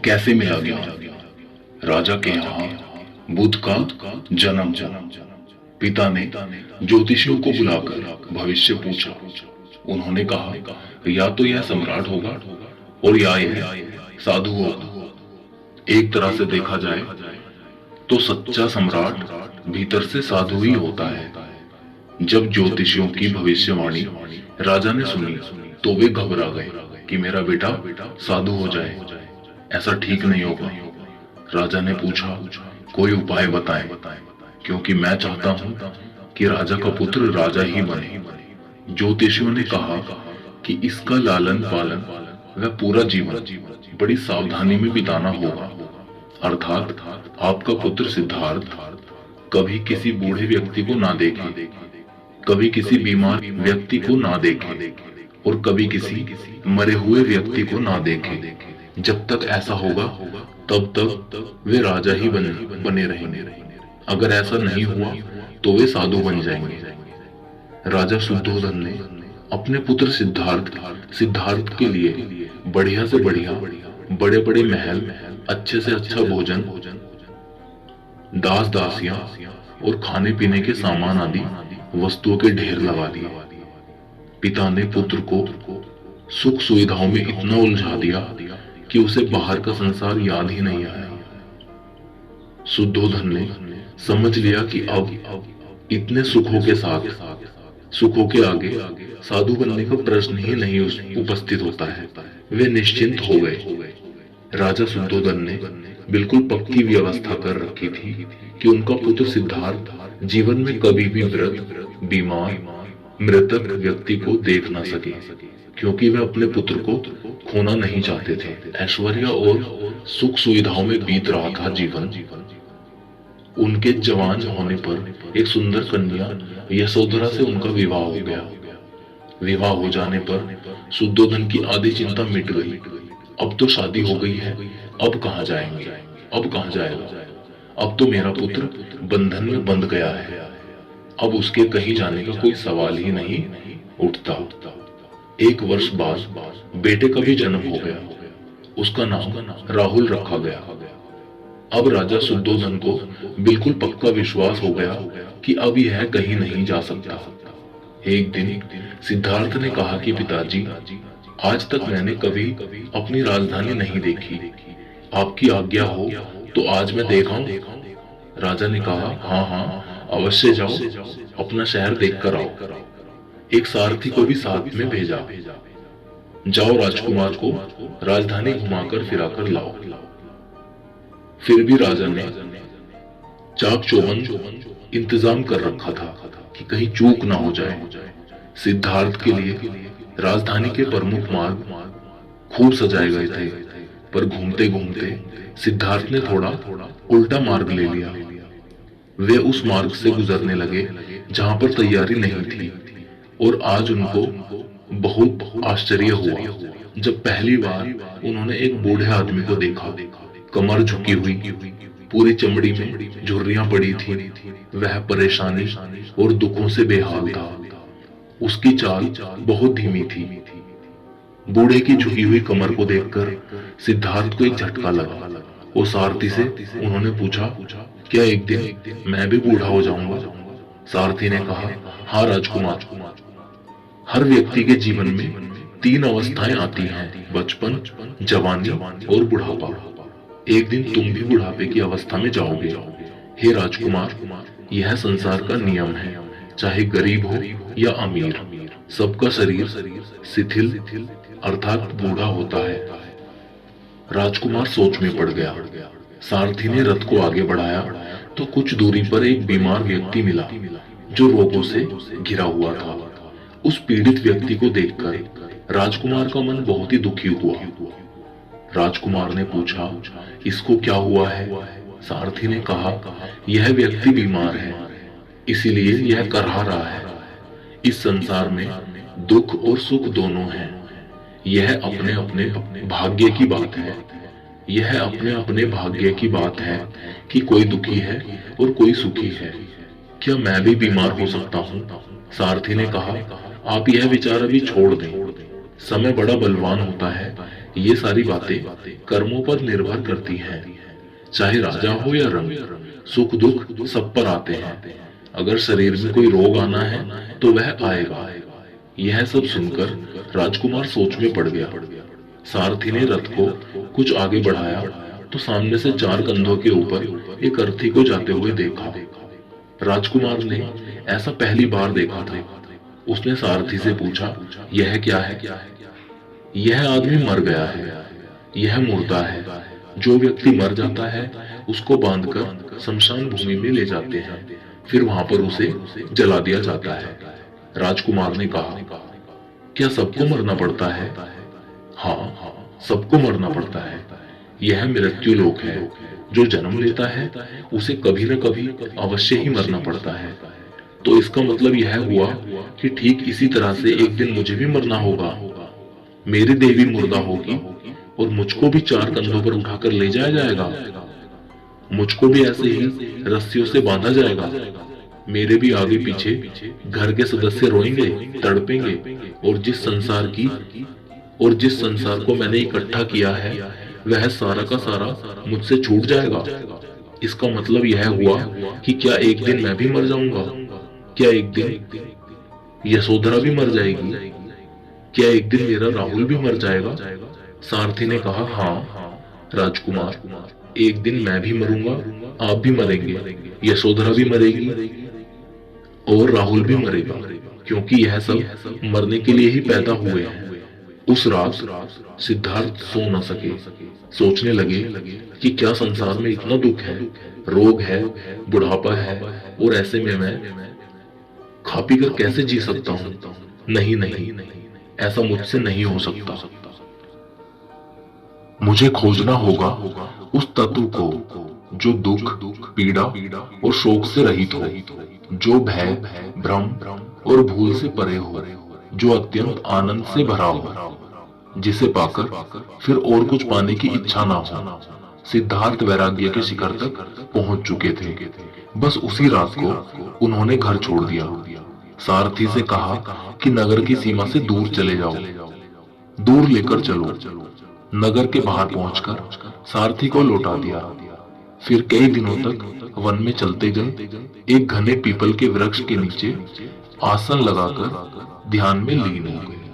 कैसे मिला गया। राजा के यहाँ बुध का जन्म हुआ। पिता ने ज्योतिषियों को बुलाकर भविष्य पूछा। उन्होंने कहा, या तो यह सम्राट होगा और या यह साधु होगा। एक तरह से देखा जाए तो सच्चा सम्राट भीतर से साधु ही होता है। जब ज्योतिषियों की भविष्यवाणी राजा ने सुनी तो वे घबरा गए कि मेरा बेटा साधु हो जाए, ऐसा ठीक नहीं होगा। राजा ने पूछा, कोई उपाय बताएं, क्योंकि मैं चाहता हूं कि राजा का पुत्र राजा ही बने। ज्योतिषियों ने कहा कि इसका लालन पालन व पूरा जीवन बड़ी सावधानी में बिताना होगा। अर्थात आपका पुत्र सिद्धार्थ कभी किसी बूढ़े व्यक्ति को ना देखे, कभी किसी बीमार व्यक्ति को ना देखे और कभी किसी मरे हुए व्यक्ति को ना देखे। जब तक ऐसा होगा तब तक वे राजा ही बने रहेंगे। अगर ऐसा नहीं हुआ तो वे साधु बन जाएंगे। राजा शुद्धोधन ने अपने पुत्र सिद्धार्थ के लिए बढ़िया से बढ़िया बड़े बड़े महल, अच्छे से अच्छा भोजन, दास दासियां और खाने पीने के सामान आदि वस्तुओं के ढेर लगा दिए। पिता ने पुत्र को सुख सुविधाओं में इतना उलझा दिया कि उसे बाहर का संसार याद ही नहीं आया। शुद्धोधन ने समझ लिया कि अब इतने सुखों के साथ सुखों के आगे साधु बनने का प्रश्न ही नहीं उपस्थित होता है। वे निश्चिंत हो गए। राजा शुद्धोधन ने बिल्कुल पक्की व्यवस्था कर रखी थी कि उनका पुत्र सिद्धार्थ जीवन में कभी भी वृद्ध, बीमार, मृतक व्यक्ति को देख ना सके, क्योंकि वे अपने पुत्र को खोना नहीं चाहते थे। ऐश्वर्य और सुख सुविधाओं में बीत रहा था जीवन। उनके जवान होने पर एक सुंदर कन्या यशोधरा से उनका विवाह हो गया। विवाह हो जाने पर शुद्धोधन की आधी चिंता मिट गई। अब तो शादी हो गई है, अब कहाँ जाएंगे, अब कहाँ जाएगा। अब तो मेरा पुत्र बंधन में बंध गया है, अब उसके कहीं जाने का कोई सवाल ही नहीं उठता। एक वर्ष बाद बेटे का भी जन्म हो गया। उसका नाम राहुल रखा गया। अब राजा शुद्धोधन को बिल्कुल पक्का विश्वास हो गया कि अब यह कहीं नहीं जा सकता। एक दिन सिद्धार्थ ने कहा कि पिताजी, आज तक मैंने कभी अपनी राजधानी नहीं देखी, आपकी आज्ञा हो तो आज मैं देखाऊं। राजा ने कहा, हाँ हाँ अवश्य जाओ, अपना शहर देख कर आओ। एक सारथी को भी साथ में भेजा। जाओ राजकुमार को राजधानी घुमाकर फिराकर लाओ। फिर भी राजा ने चाक चौबंद इंतजाम कर रखा था कि कहीं चूक ना हो जाए। सिद्धार्थ के लिए राजधानी के प्रमुख मार्ग खूब सजाए गए थे, पर घूमते घूमते सिद्धार्थ ने थोड़ा उल्टा मार्ग ले लिया। वे उस मार्ग से गुजरने लगे जहां पर तैयारी नहीं थी, और आज उनको बहुत आश्चर्य हुआ जब पहली बार उन्होंने एक बूढ़े आदमी को देखा। कमर झुकी हुई, पूरी चमड़ी में झुर्रियां पड़ी थी। वह परेशानी और दुखों से बेहाल था। उसकी चाल बहुत धीमी थी। बूढ़े की झुकी हुई कमर को देखकर सिद्धार्थ को एक झटका लगा। वो सारथी से उन्होंने पूछा, क्या एक दिन मैं भी बूढ़ा हो जाऊंगा? सारथी ने कहा, हाँ राजकुमार, हर व्यक्ति के जीवन में 3 अवस्थाएं आती हैं, बचपन, जवानी और बुढ़ापा। एक दिन तुम भी बुढ़ापे की अवस्था में जाओगे। हे राजकुमार, यह संसार का नियम है, चाहे गरीब हो या अमीर, सबका शरीर शिथिल अर्थात बूढ़ा होता है। राजकुमार सोच में पड़ गया। सारथी ने रथ को आगे बढ़ाया तो कुछ दूरी पर एक बीमार व्यक्ति मिला जो रोगों से घिरा हुआ था। उस पीड़ित व्यक्ति को देखकर राजकुमार का मन बहुत ही दुखी हुआ। राजकुमार ने पूछा, इसको क्या हुआ है? सारथी ने कहा, यह व्यक्ति बीमार है, इसीलिए यह करहा रहा है। इस संसार में दुख और सुख दोनों हैं। यह अपने अपने भाग्य की बात है। यह अपने अपने भाग्य की बात है कि कोई दुखी है और कोई सुखी है। क्या मैं भी बीमार हो सकता हूँ? सारथी ने कहा, आप यह विचार अभी छोड़ दें। समय बड़ा बलवान होता है, ये सारी बातें कर्मों पर निर्भर करती हैं। चाहे राजा हो या रंग, सुख दुख सब पर आते हैं। अगर शरीर में कोई रोग आना है तो वह आएगा। यह सब सुनकर राजकुमार सोच में पड़ गया। सारथी ने रथ को कुछ आगे बढ़ाया तो सामने से 4 कंधों के ऊपर एक अर्थी को जाते हुए देखा। राजकुमार ने ऐसा पहली बार देखा था। उसने सारथी से पूछा, यह क्या है? यह आदमी मर गया है, यह मुर्दा है। जो व्यक्ति मर जाता है उसको बांधकर शमशान भूमि में ले जाते हैं, फिर वहां पर उसे जला दिया जाता है। राजकुमार ने कहा, क्या सबको मरना पड़ता है? हाँ, सबको मरना पड़ता है। यह मृत्यु लोक है। जो जन्म लेता है उसे कभी न कभी अवश्य ही मरना पड़ता है। तो इसका मतलब यह हुआ कि ठीक इसी तरह से एक दिन मुझे भी मरना होगा। मेरी देह भी मुर्दा होगी और मुझको भी 4 कंधों पर उठाकर ले जाया जाएगा। मुझको भी ऐसे ही रस्सियों से बांधा जाएगा। मेरे भी आगे पीछे घर के सदस्य रोएंगे, तड़पेंगे और जिस संसार को मैंने इकट्ठा किया है वह सारा का सारा मुझसे छूट जाएगा। इसका मतलब यह हुआ कि क्या एक दिन मैं भी मर जाऊंगा? क्या एक दिन यशोधरा भी मर जाएगी? क्या एक दिन मेरा राहुल भी मर जाएगा? सारथी ने कहा, हाँ राजकुमार, एक दिन मैं भी मरूंगा, आप भी मरेंगे, यशोधरा भी मरेगी और राहुल भी मरेगा, क्योंकि यह सब मरने के लिए ही पैदा हुए हैं। उस रात सिद्धार्थ सो न सके। सोचने लगे कि क्या संसार में इतना दुख है, रोग है, बुढ़ापा है, और ऐसे में मैं खा पी कर कैसे जी सकता हूँ? नहीं नहीं, ऐसा मुझसे नहीं हो सकता। मुझे खोजना होगा उस तत्व को जो दुख, पीड़ा और शोक से रहित हो, जो भय, भ्रम और भूल से परे हो, जो अत्यंत आनंद से भरा हो, जिसे पाकर फिर और कुछ पाने की इच्छा ना हो। सिद्धार्थ वैराग्य के शिखर तक पहुंच चुके थे। बस उसी रात को उन्होंने घर छोड़ दिया। सारथी से कहा कि नगर की सीमा से दूर चले जाओ, दूर लेकर चलो। नगर के बाहर पहुंचकर सारथी को लौटा दिया। फिर कई दिनों तक वन में चलते गए। एक घने पीपल के वृक्ष के नीचे आसन लगाकर ध्यान में लीन हो गए।